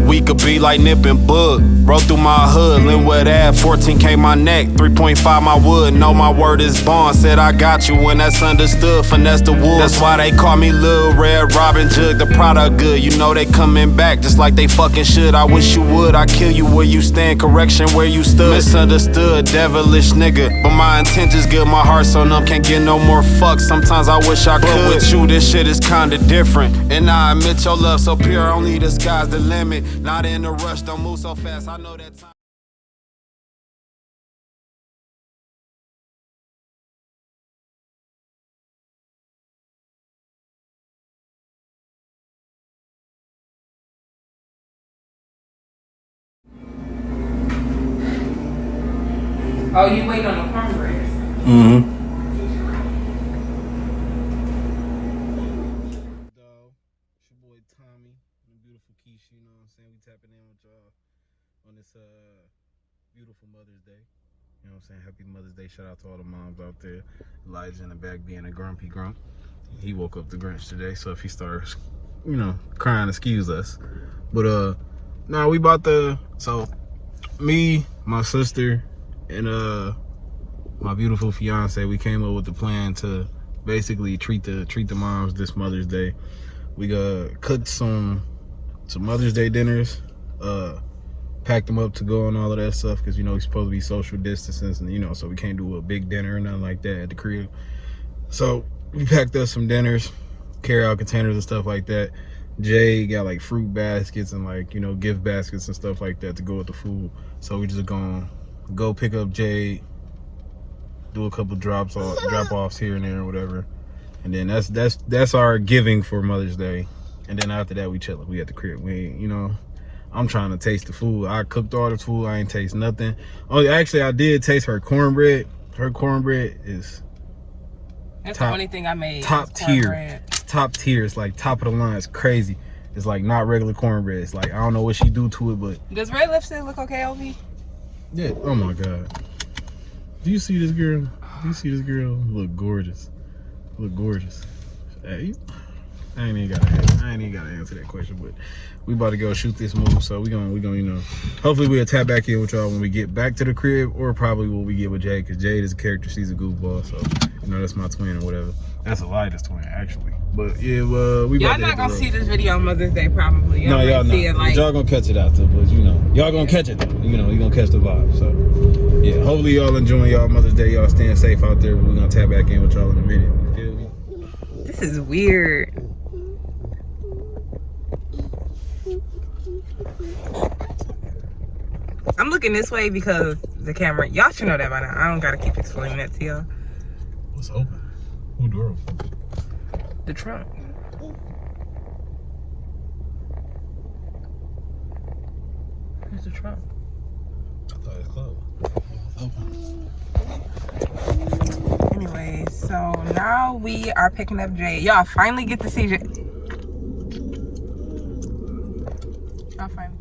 We could be like Nip and Bud. Roll through my hood, Linwood Ave, 14K my neck, 3.5 my wood. Know my word is bond. Said I got you when that's understood. Finesse the wood. That's why they call me Lil Red Robin Jug. The product good. You know they coming back just like they fucking should. I wish you would. I kill you where you stand. Correction where you stood. Misunderstood, devilish nigga. But my intentions good. My heart so numb, can't get no more fucks. Sometimes I wish I could. But with you, this shit is kinda different. And I admit your love so pure. Only the sky's the limit. Not in a rush, don't move so fast. I know that time. Oh, you wait on the cornbread? Mm-hmm. It's your boy Tommy and beautiful Keisha, you know what I'm saying? We tapping in with y'all on this beautiful Mother's Day. You know what I'm saying? Happy Mother's Day. Shout out to all the moms out there. Elijah in the back being a grumpy grump. He woke up the Grinch today, so if he starts, you know, crying, excuse us. But nah, we about to, so me, my sister, and my beautiful fiance, we came up with the plan to basically treat the moms this Mother's Day. We cooked some Mother's Day dinners, packed them up to go and all of that stuff, because you know we're supposed to be social distancing, and you know, so we can't do a big dinner or nothing like that at the crib. So we packed up some dinners, carry out containers and stuff like that. Jay got like fruit baskets and like, you know, gift baskets and stuff like that to go with the food. So we just gonna go pick up Jay, do a couple drop offs here and there or whatever, and then that's our giving for Mother's Day. And then after that we chilling. We at the crib. We, you know, I'm trying to taste the food. I cooked all the food. I ain't taste nothing. Oh, actually I did taste her cornbread. Her cornbread is that's the only thing I made. Top tier. Top tier. It's like top of the line. It's crazy. It's like not regular cornbread. It's like I don't know what she do to it, but does red lipstick look okay on me? Yeah. Oh my God. Do you see this girl? Do you see this girl? Look gorgeous. Look gorgeous. Hey, I ain't even gotta answer that question, but we about to go shoot this move. So we gonna, you know, hopefully we'll tap back in with y'all when we get back to the crib, or probably when we get with Jade, because Jade is a character. She's a goofball. So, you know, that's my twin or whatever. That's Elijah's twin, actually. But yeah, we y'all not gonna see this video on Mother's Day, probably. No, y'all not. Like, y'all gonna catch it out though, but you know, y'all gonna catch it though. You know, you gonna catch the vibe. So yeah, hopefully y'all enjoying y'all Mother's Day. Y'all staying safe out there. But we're gonna tap back in with y'all in a minute. Feel me? This is weird. I'm looking this way because the camera. Y'all should know that by now. I don't gotta keep explaining that to y'all. What's open? Who door open? The trunk. Where's the trunk? I thought it was closed. Open. Anyway, so now we are picking up Jay. Y'all finally get to see Jay. Y'all finally.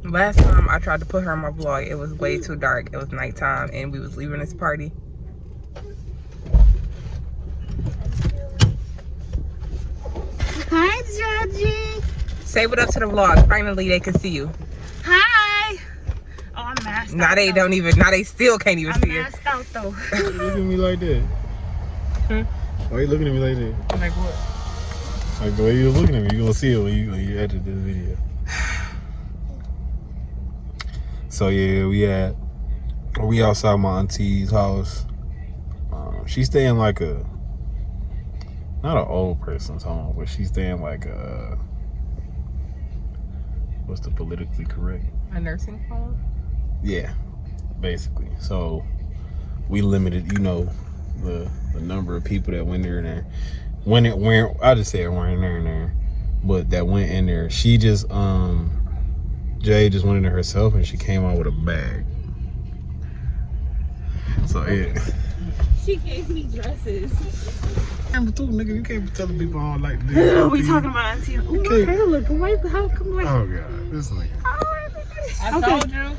Last time I tried to put her on my vlog, it was way too dark. It was nighttime and we was leaving this party. Hi, Georgie. Say what up to the vlog. Finally, they can see you. Hi. Oh, I'm masked Now out. They don't even. Now they still can't even see I'm her. masked out though. Why you looking at me like that? Why you looking at me like that? Like what? Like the way you was looking at me, you gonna see it when you edit this video. So yeah, we outside my auntie's house. She's staying like not an old person's home, but she's staying like what's the politically correct? A nursing home? Yeah, basically. So we limited, you know, the number of people that went there and there. I just say it went in there, but that went in there. She just Jay just went in there herself and she came out with a bag. So yeah. She gave me dresses. Nigga, you can't be telling people I don't like this. We talking about auntie. Ooh, okay, look, how come like? Oh God, this nigga. I told you.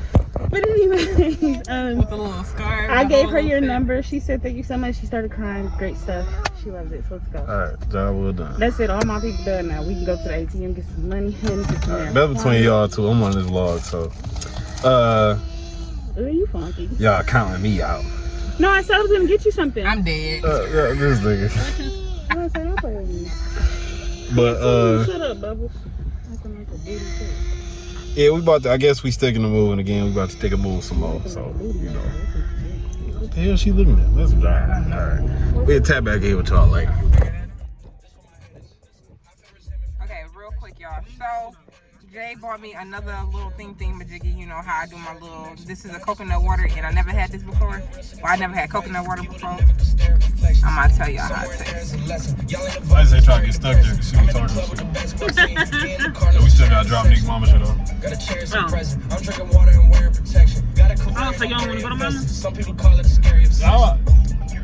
But anyways, With a little scarf. I gave her your number. She said thank you so much. She started crying. Great stuff. She loves it. So let's go. All right, job well done. That's it. All my people done now. We can go to the ATM, get some money, and get some Right, that's between y'all two. I'm on this vlog, so Ooh, you funky. y'all counting me out. No, I said I was gonna get you something. I'm dead. Yeah, this nigga. I said don't play with me. But Shut up, Bubbles. Acting like a booty too. yeah, we about to. I guess we sticking to moving again. We about to take a move some more. So you know, what the hell she looking at? Let's drive. All right, we'll tap back here with y'all later. Okay, real quick, y'all. So, Jay bought me another little thingamajiggy. You know how I do my little. This is a coconut water, and I never had this before. Well, I never had coconut water before. I'm gonna tell y'all how it tastes. I say try to get stuck there because she be talking shit. And we still gotta drop Nick Mama shit off. Oh, so you don't want to go to Mama?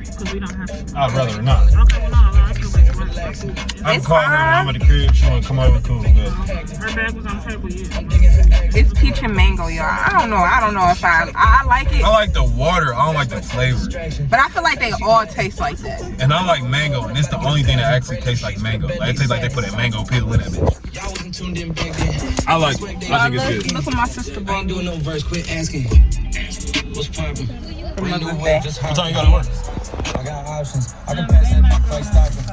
Because we don't have to. I'd rather not. Okay, well, no, I can wait. I'm calling her when I'm at the crib. She wanna come over cool. But Her bag was on the table, It's peach and mango, y'all. I don't know if I like it. I like the water. I don't like the flavor. But I feel like they all taste like that. And I like mango, and it's the only thing that actually tastes like mango. Like it tastes like they put a mango peel in that bitch. I like it. I think it's good. Look what my sister bought me. What's poppin'? For Mother's Day. What time you gotta work? I got options. I can pass that like Stockton.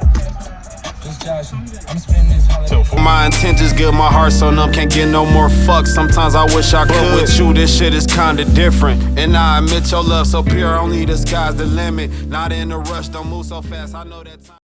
Just joshing. I'm spending this holiday. My intentions good, my heart so numb, can't get no more fucks. Sometimes I wish I could. But with you, this shit is kinda different. And I admit your love so pure, only the sky's the limit. Not in a rush, don't move so fast, I know that time.